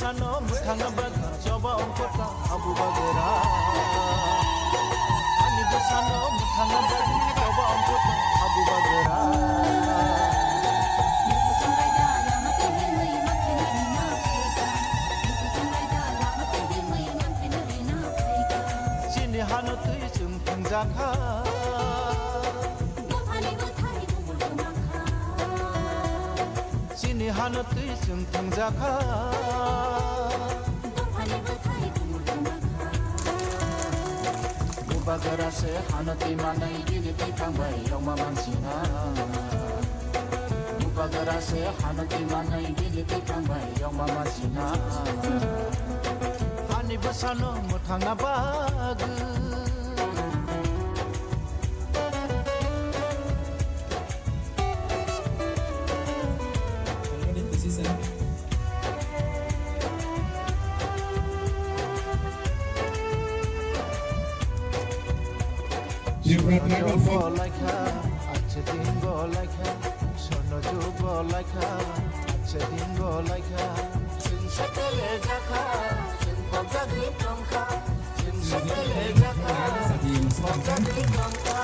besano mutanga baga coba ongkota abu bagera ani besano mutanga baga coba ongkota abu bagera sini hano tui sum thangjaka sini hano tui sum thangjaka bagara se hano tui manai gidi tui thangbai yongma mansina bagara se hano tui manai gidi tui thangbai yongma mansina ani besano muthangna bag Bolaika, ache din bolaika, sono jo bolaika, ache din bolaika, sin sakale jaka, sin bogadi tongka, sin sakale jaka, bogadi tongka.